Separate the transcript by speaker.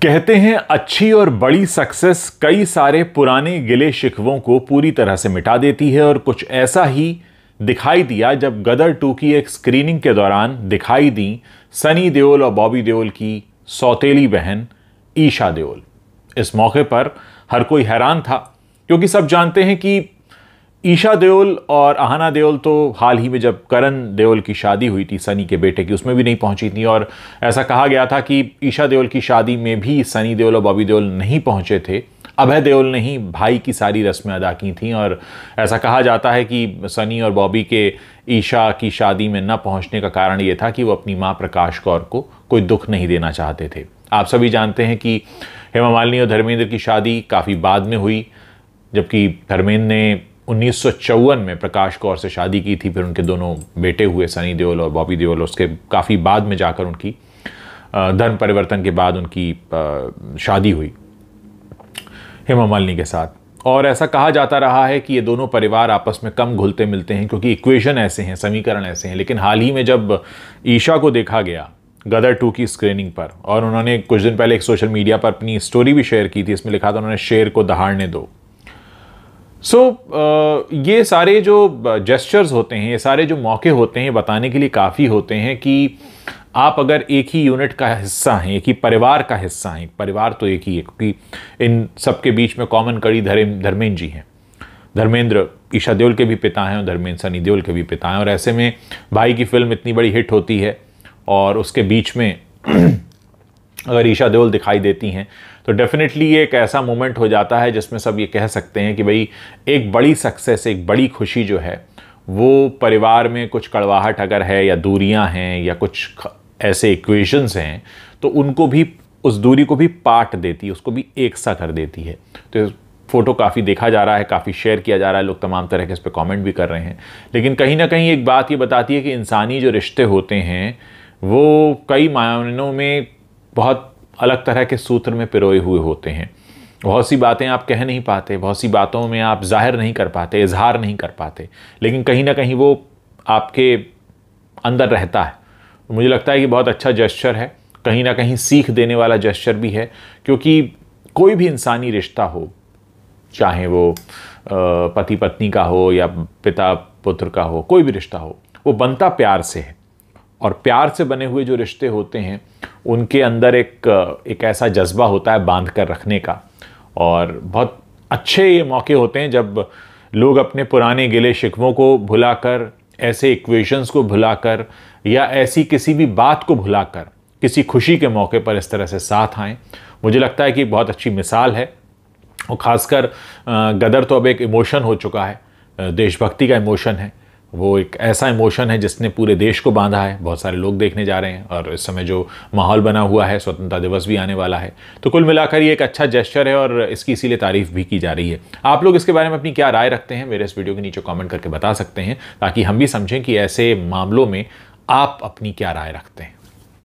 Speaker 1: कहते हैं अच्छी और बड़ी सक्सेस कई सारे पुराने गिले शिकवों को पूरी तरह से मिटा देती है और कुछ ऐसा ही दिखाई दिया जब गदर 2 की एक स्क्रीनिंग के दौरान दिखाई दी सनी देओल और बॉबी देओल की सौतेली बहन ईशा देओल। इस मौके पर हर कोई हैरान था क्योंकि सब जानते हैं कि ईशा देओल और अहाना देओल तो हाल ही में जब करण देओल की शादी हुई थी सनी के बेटे की, उसमें भी नहीं पहुंची थी और ऐसा कहा गया था कि ईशा देओल की शादी में भी सनी देओल और बॉबी देओल नहीं पहुंचे थे। अभय देओल ने ही भाई की सारी रस्में अदा की थी और ऐसा कहा जाता है कि सनी और बॉबी के ईशा की शादी में न पहुंचने का कारण ये था कि वो अपनी मां प्रकाश कौर को कोई दुख नहीं देना चाहते थे। आप सभी जानते हैं कि हेमा मालिनी और धर्मेंद्र की शादी काफ़ी बाद में हुई, जबकि धर्मेंद्र ने 1954 में प्रकाश कौर से शादी की थी। फिर उनके दोनों बेटे हुए सनी देओल और बॉबी देओल। उसके काफ़ी बाद में जाकर उनकी धर्म परिवर्तन के बाद उनकी शादी हुई हेमा मालिनी के साथ। और ऐसा कहा जाता रहा है कि ये दोनों परिवार आपस में कम घुलते मिलते हैं क्योंकि इक्वेशन ऐसे हैं, समीकरण ऐसे हैं। लेकिन हाल ही में जब ईशा को देखा गया गदर 2 की स्क्रीनिंग पर, और उन्होंने कुछ दिन पहले एक सोशल मीडिया पर अपनी स्टोरी भी शेयर की थी, इसमें लिखा था उन्होंने शेर को दहाड़ने दो। ये सारे जो जेस्चर्स होते हैं, ये सारे जो मौके होते हैं, बताने के लिए काफ़ी होते हैं कि आप अगर एक ही यूनिट का हिस्सा हैं, एक ही परिवार का हिस्सा हैं, परिवार तो एक ही है क्योंकि इन सबके बीच में कॉमन कड़ी धर्मेंद्र जी हैं। धर्मेंद्र ईशा देओल के भी पिता हैं और धर्मेंद्र सनी देओल के भी पिता हैं। और ऐसे में भाई की फिल्म इतनी बड़ी हिट होती है और उसके बीच में अगर ईशा देओल दिखाई देती हैं तो डेफिनेटली ये एक ऐसा मोमेंट हो जाता है जिसमें सब ये कह सकते हैं कि भाई एक बड़ी सक्सेस, एक बड़ी खुशी जो है वो परिवार में कुछ कड़वाहट अगर है या दूरियां हैं या कुछ ऐसे इक्वेशंस हैं तो उनको भी, उस दूरी को भी पाट देती है, उसको भी एक सा कर देती है। तो फोटो काफ़ी देखा जा रहा है, काफ़ी शेयर किया जा रहा है, लोग तमाम तरह के इस पर कॉमेंट भी कर रहे हैं। लेकिन कहीं ना कहीं एक बात ये बताती है कि इंसानी जो रिश्ते होते हैं वो कई मायनों में बहुत अलग तरह के सूत्र में पिरोए हुए होते हैं। बहुत सी बातें आप कह नहीं पाते, बहुत सी बातों में आप जाहिर नहीं कर पाते, इजहार नहीं कर पाते, लेकिन कहीं ना कहीं वो आपके अंदर रहता है। मुझे लगता है कि बहुत अच्छा जेस्चर है, कहीं ना कहीं सीख देने वाला जेस्चर भी है, क्योंकि कोई भी इंसानी रिश्ता हो, चाहे वो पति पत्नी का हो या पिता पुत्र का हो, कोई भी रिश्ता हो, वो बनता प्यार से है। और प्यार से बने हुए जो रिश्ते होते हैं उनके अंदर एक ऐसा जज्बा होता है बांध कर रखने का। और बहुत अच्छे ये मौके होते हैं जब लोग अपने पुराने गिले शिकवों को भुलाकर, ऐसे इक्वेशंस को भुलाकर या ऐसी किसी भी बात को भुलाकर किसी खुशी के मौके पर इस तरह से साथ आएँ। मुझे लगता है कि बहुत अच्छी मिसाल है। और ख़ासकर गदर तो अब एक इमोशन हो चुका है, देशभक्ति का इमोशन है। वो एक ऐसा इमोशन है जिसने पूरे देश को बांधा है। बहुत सारे लोग देखने जा रहे हैं और इस समय जो माहौल बना हुआ है, स्वतंत्रता दिवस भी आने वाला है, तो कुल मिलाकर ये एक अच्छा जेस्चर है और इसकी इसीलिए तारीफ भी की जा रही है। आप लोग इसके बारे में अपनी क्या राय रखते हैं मेरे इस वीडियो के नीचे कमेंट करके बता सकते हैं, ताकि हम भी समझें कि ऐसे मामलों में आप अपनी क्या राय रखते हैं।